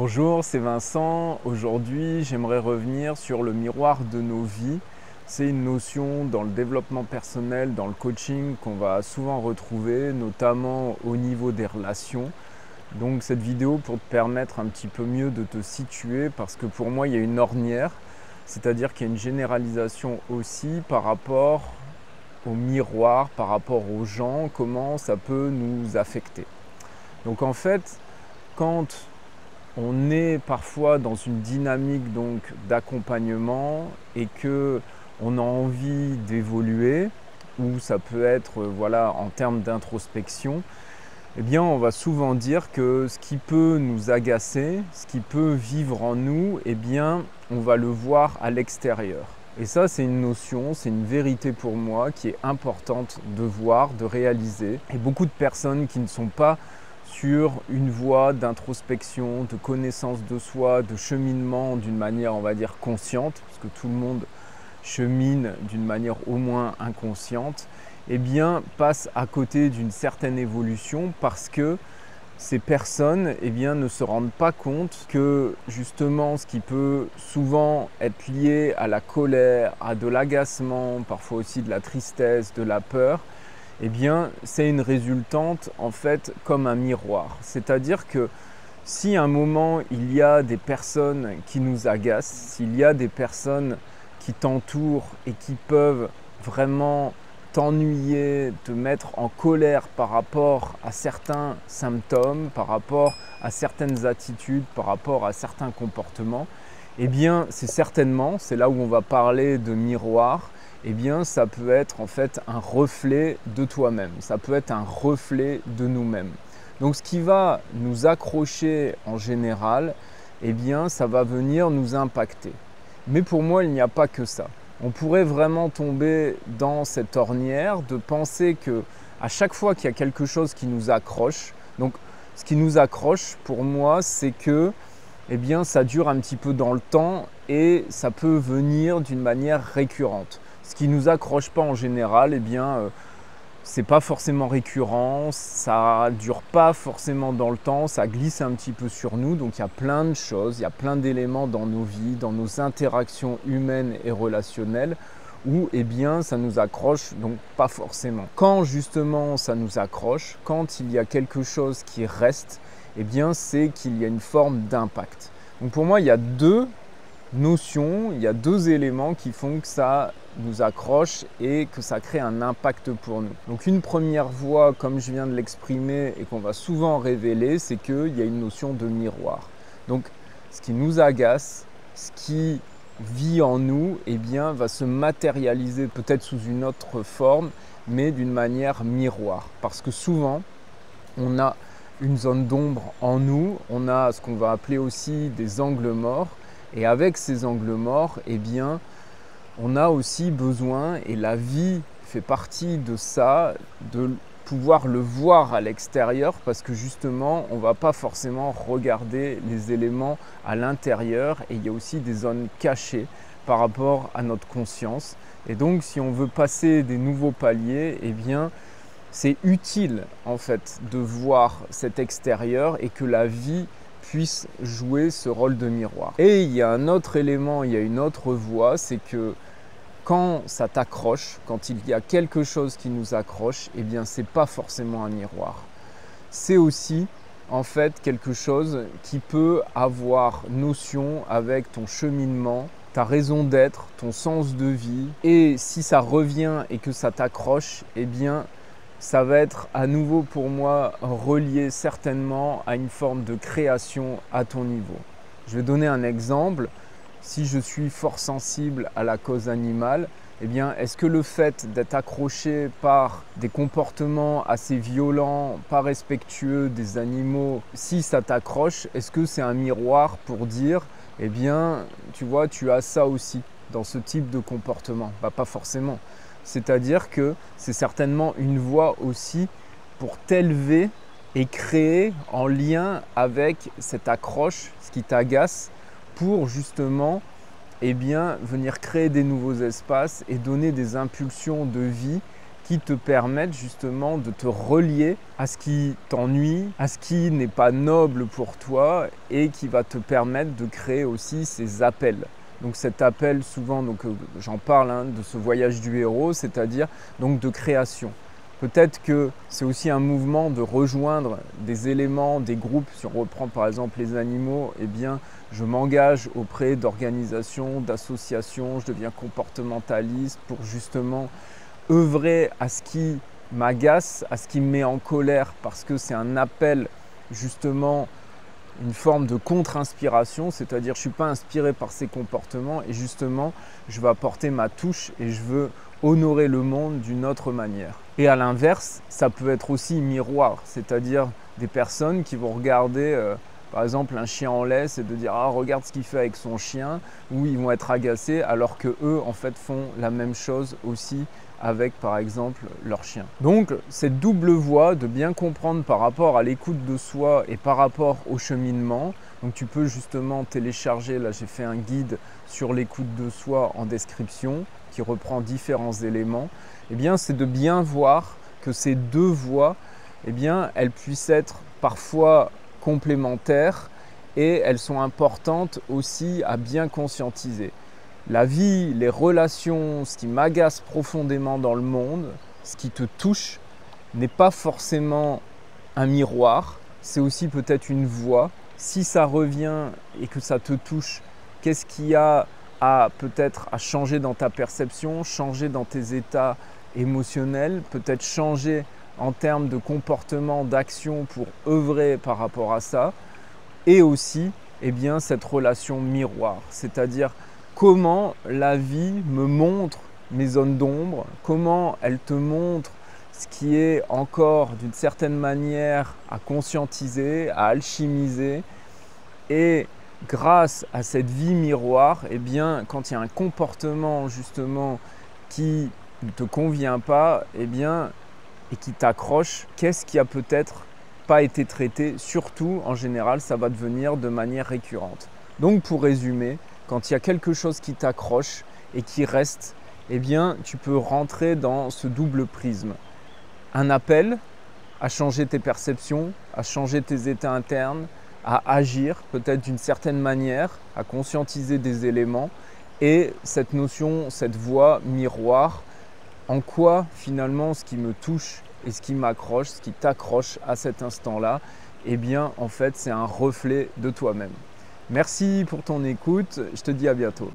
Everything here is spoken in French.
Bonjour, c'est Vincent. Aujourd'hui, j'aimerais revenir sur le miroir de nos vies. C'est une notion dans le développement personnel, dans le coaching qu'on va souvent retrouver, notamment au niveau des relations. Donc cette vidéo pour te permettre un petit peu mieux de te situer parce que pour moi, il y a une ornière, c'est-à-dire qu'il y a une généralisation aussi par rapport au miroir, par rapport aux gens, comment ça peut nous affecter. Donc en fait, quand on est parfois dans une dynamique donc d'accompagnement et que on a envie d'évoluer, ou ça peut être voilà, en termes d'introspection, eh bien on va souvent dire que ce qui peut nous agacer, ce qui peut vivre en nous, eh bien on va le voir à l'extérieur. Et ça, c'est une notion, c'est une vérité pour moi qui est importante de voir, de réaliser. Et beaucoup de personnes qui ne sont pas sur une voie d'introspection, de connaissance de soi, de cheminement d'une manière, on va dire, consciente, parce que tout le monde chemine d'une manière au moins inconsciente, eh bien, passent à côté d'une certaine évolution parce que ces personnes eh bien, ne se rendent pas compte que justement ce qui peut souvent être lié à la colère, à de l'agacement, parfois aussi de la tristesse, de la peur, eh bien, c'est une résultante en fait comme un miroir. C'est-à-dire que si à un moment il y a des personnes qui nous agacent, s'il y a des personnes qui t'entourent et qui peuvent vraiment t'ennuyer, te mettre en colère par rapport à certains symptômes, par rapport à certaines attitudes, par rapport à certains comportements, eh bien, c'est certainement, c'est là où on va parler de miroir, eh bien, ça peut être en fait un reflet de toi-même, ça peut être un reflet de nous-mêmes. Donc, ce qui va nous accrocher en général, eh bien, ça va venir nous impacter. Mais pour moi, il n'y a pas que ça. On pourrait vraiment tomber dans cette ornière de penser que à chaque fois qu'il y a quelque chose qui nous accroche, donc ce qui nous accroche pour moi, c'est que eh bien, ça dure un petit peu dans le temps et ça peut venir d'une manière récurrente. Ce qui ne nous accroche pas en général, eh bien, c'est pas forcément récurrent, ça dure pas forcément dans le temps, ça glisse un petit peu sur nous. Donc il y a plein de choses, il y a plein d'éléments dans nos vies, dans nos interactions humaines et relationnelles où eh bien, ça nous accroche, donc pas forcément. Quand justement ça nous accroche, quand il y a quelque chose qui reste, eh bien, c'est qu'il y a une forme d'impact. Donc pour moi, il y a deux notions, il y a deux éléments qui font que ça nous accroche et que ça crée un impact pour nous. Donc une première voie, comme je viens de l'exprimer et qu'on va souvent révéler, c'est qu'il y a une notion de miroir. Donc ce qui nous agace, ce qui vit en nous, eh bien, va se matérialiser peut-être sous une autre forme, mais d'une manière miroir. Parce que souvent, on a une zone d'ombre en nous, on a ce qu'on va appeler aussi des angles morts. Et avec ces angles morts, eh bien, on a aussi besoin, et la vie fait partie de ça, de pouvoir le voir à l'extérieur parce que justement, on ne va pas forcément regarder les éléments à l'intérieur et il y a aussi des zones cachées par rapport à notre conscience. Et donc, si on veut passer des nouveaux paliers, eh bien, c'est utile en fait de voir cet extérieur et que la vie puisse jouer ce rôle de miroir. Et il y a un autre élément, il y a une autre voie, c'est que quand ça t'accroche, quand il y a quelque chose qui nous accroche, eh bien c'est pas forcément un miroir. C'est aussi en fait quelque chose qui peut avoir notion avec ton cheminement, ta raison d'être, ton sens de vie. Et si ça revient et que ça t'accroche, eh bien ça va être à nouveau pour moi relié certainement à une forme de création à ton niveau. Je vais donner un exemple. Si je suis fort sensible à la cause animale, eh bien, est-ce que le fait d'être accroché par des comportements assez violents, pas respectueux des animaux, si ça t'accroche, est-ce que c'est un miroir pour dire, eh bien, tu vois, tu as ça aussi dans ce type de comportement? Pas forcément. C'est-à-dire que c'est certainement une voie aussi pour t'élever et créer en lien avec cette accroche, ce qui t'agace, pour justement eh bien, venir créer des nouveaux espaces et donner des impulsions de vie qui te permettent justement de te relier à ce qui t'ennuie, à ce qui n'est pas noble pour toi et qui va te permettre de créer aussi ces appels. Donc cet appel souvent, j'en parle de ce voyage du héros, c'est-à-dire donc de création. Peut-être que c'est aussi un mouvement de rejoindre des éléments, des groupes. Si on reprend par exemple les animaux, eh bien, je m'engage auprès d'organisations, d'associations, je deviens comportementaliste pour justement œuvrer à ce qui m'agace, à ce qui me met en colère, parce que c'est un appel justement, une forme de contre-inspiration, c'est-à-dire je ne suis pas inspiré par ces comportements et justement je veux apporter ma touche et je veux honorer le monde d'une autre manière. Et à l'inverse, ça peut être aussi miroir, c'est-à-dire des personnes qui vont regarder par exemple un chien en laisse et de dire « Ah, regarde ce qu'il fait avec son chien » ou ils vont être agacés alors que eux en fait font la même chose aussi avec par exemple leur chien. Donc cette double voie de bien comprendre par rapport à l'écoute de soi et par rapport au cheminement. Donc tu peux justement télécharger, là j'ai fait un guide sur l'écoute de soi en description qui reprend différents éléments. Eh bien c'est de bien voir que ces deux voies, eh bien elles puissent être parfois complémentaires et elles sont importantes aussi à bien conscientiser. La vie, les relations, ce qui m'agace profondément dans le monde, ce qui te touche, n'est pas forcément un miroir, c'est aussi peut-être une voie. Si ça revient et que ça te touche, qu'est-ce qu'il y a peut-être à changer dans ta perception, changer dans tes états émotionnels, peut-être changer en termes de comportement, d'action pour œuvrer par rapport à ça. Et aussi, eh bien, cette relation miroir, c'est-à-dire comment la vie me montre mes zones d'ombre, comment elle te montre ce qui est encore d'une certaine manière à conscientiser, à alchimiser. Et grâce à cette vie miroir, eh bien, quand il y a un comportement justement qui ne te convient pas, eh bien, et qui t'accroche, qu'est-ce qui a peut-être pas été traité? Surtout, en général, ça va devenir de manière récurrente. Donc, pour résumer, quand il y a quelque chose qui t'accroche et qui reste, eh bien, tu peux rentrer dans ce double prisme. Un appel à changer tes perceptions, à changer tes états internes, à agir peut-être d'une certaine manière, à conscientiser des éléments et cette notion, cette voie miroir, en quoi finalement ce qui me touche et ce qui m'accroche, ce qui t'accroche à cet instant-là, eh bien en fait c'est un reflet de toi-même. Merci pour ton écoute, je te dis à bientôt.